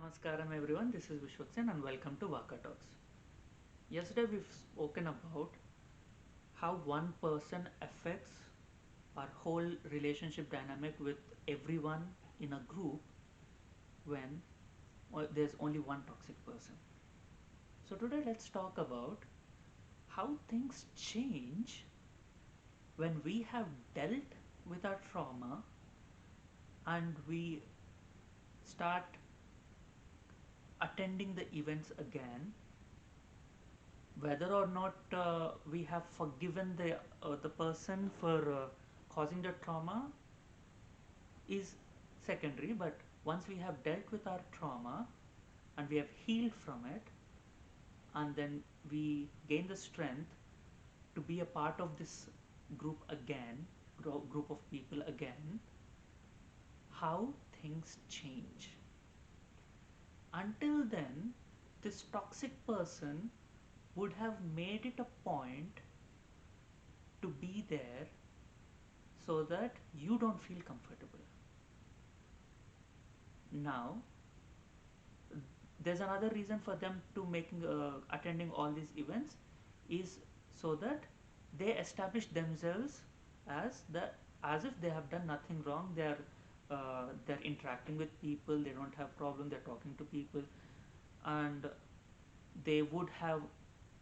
Namaskaram everyone, this is Vishwaksen and welcome to Vaka Talks. Yesterday we've spoken about how one person affects our whole relationship dynamic with everyone in a group when there's only one toxic person. So today let's talk about how things change when we have dealt with our trauma and we start attending the events again, whether or not we have forgiven the person for causing the trauma is secondary, but once we have dealt with our trauma and we have healed from it, and then we gain the strength to be a part of this group again, group of people again, how things change. Until then, this toxic person would have made it a point to be there so that you don't feel comfortable. Now, there's another reason for them to making attending all these events is so that they establish themselves as the as if they have done nothing wrong. They're interacting with people. They don't have problem. They're talking to people, and they would have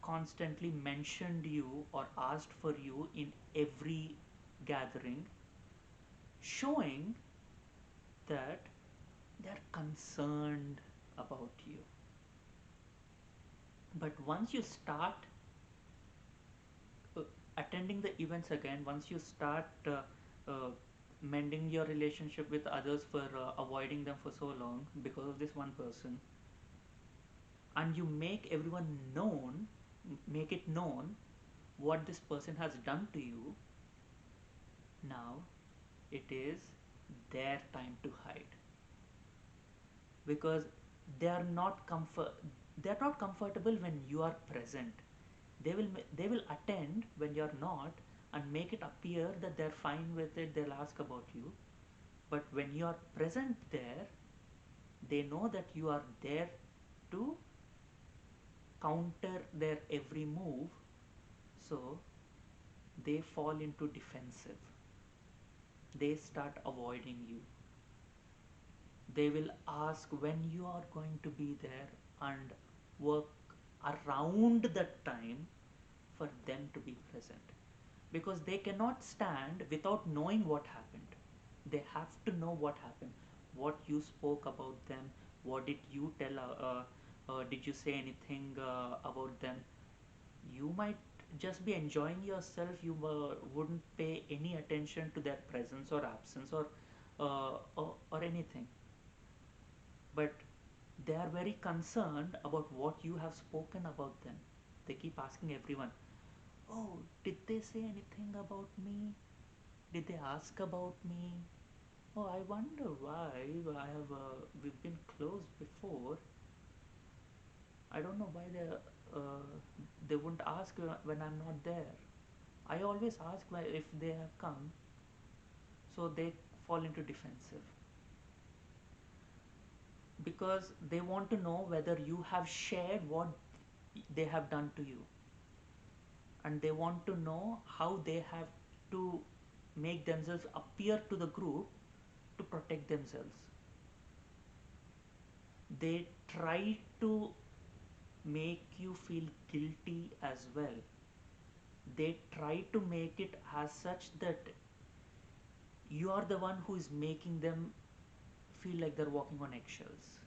constantly mentioned you or asked for you in every gathering, showing that they're concerned about you. But once you start uh, attending the events again, once you start uh, mending your relationship with others for avoiding them for so long because of this one person, and you make it known what this person has done to you, now it is their time to hide, because they are not comfortable when you are present. They will attend when you're not and make it appear that they're fine with it. They'll ask about you, but when you are present there, they know that you are there to counter their every move, so they fall into defensive. They start avoiding you. They will ask when you are going to be there and work around that time for them to be present, because they cannot stand without knowing what happened. They have to know what happened, what you spoke about them, what did you tell, did you say anything about them. You might just be enjoying yourself. You wouldn't pay any attention to their presence or absence, or anything, but they are very concerned about what you have spoken about them. They keep asking everyone, oh, did they say anything about me? Did they ask about me? Oh, I wonder why. We've been close before. I don't know why they wouldn't ask when I'm not there. I always ask if they have come, so they fall into defensive because they want to know whether you have shared what they have done to you, and they want to know how they have to make themselves appear to the group to protect themselves. They try to make you feel guilty as well. They try to make it as such that you are the one who is making them feel like they're walking on eggshells.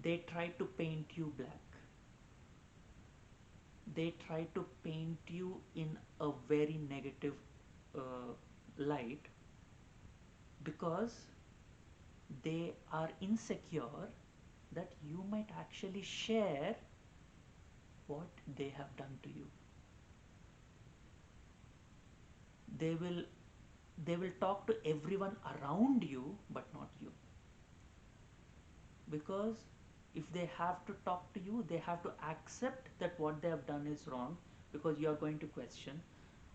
They try to paint you black. They try to paint you in a very negative uh, light, because they are insecure that you might actually share what they have done to you. They will they will talk to everyone around you but not you, because if they have to talk to you, they have to accept that what they have done is wrong, because you are going to question,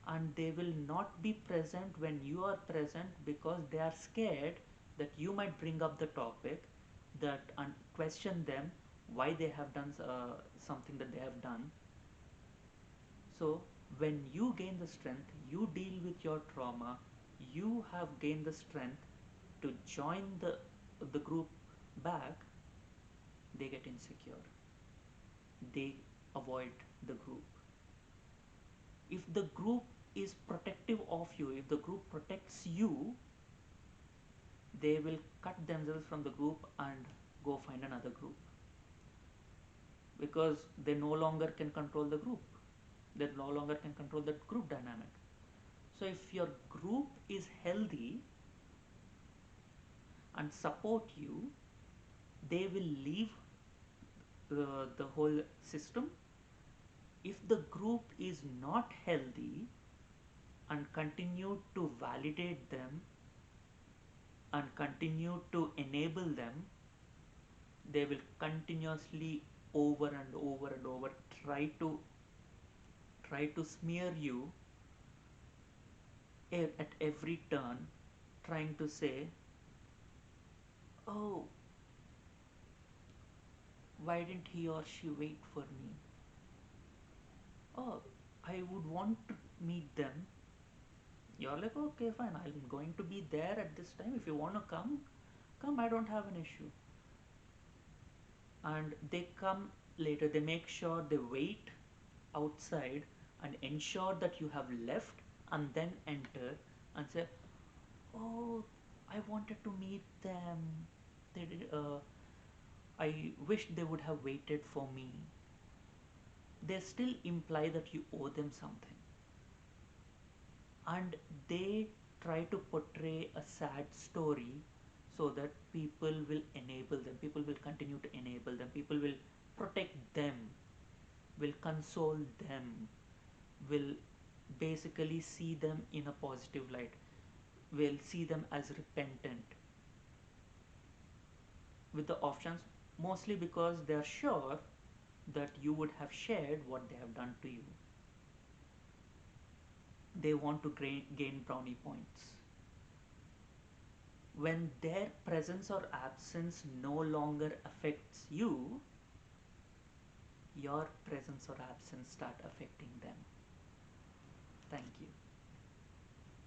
and they will not be present when you are present because they are scared that you might bring up the topic that and question them why they have done something that they have done. So when you gain the strength, you deal with your trauma, you have gained the strength to join the group back, they get insecure. They avoid the group. If the group is protective of you, if the group protects you, they will cut themselves from the group and go find another group because they no longer can control the group. They no longer can control that group dynamic. So if your group is healthy and support you, they will leave the whole system. If the group is not healthy and continue to validate them and continue to enable them, they will continuously over and over and over try to smear you at every turn, trying to say, oh, why didn't he or she wait for me? Oh, I would want to meet them. You're like, okay, fine, I'm going to be there at this time. If you want to come, come, I don't have an issue. And they come later, they make sure they wait outside and ensure that you have left and then enter and say, oh, I wanted to meet them. They did, I wish they would have waited for me. They still imply that you owe them something. And they try to portray a sad story so that people will enable them, people will continue to enable them, people will protect them, will console them, will basically see them in a positive light, will see them as repentant with the options, mostly because they are sure that you would have shared what they have done to you. They want to gain brownie points. When their presence or absence no longer affects you, your presence or absence start affecting them. Thank you.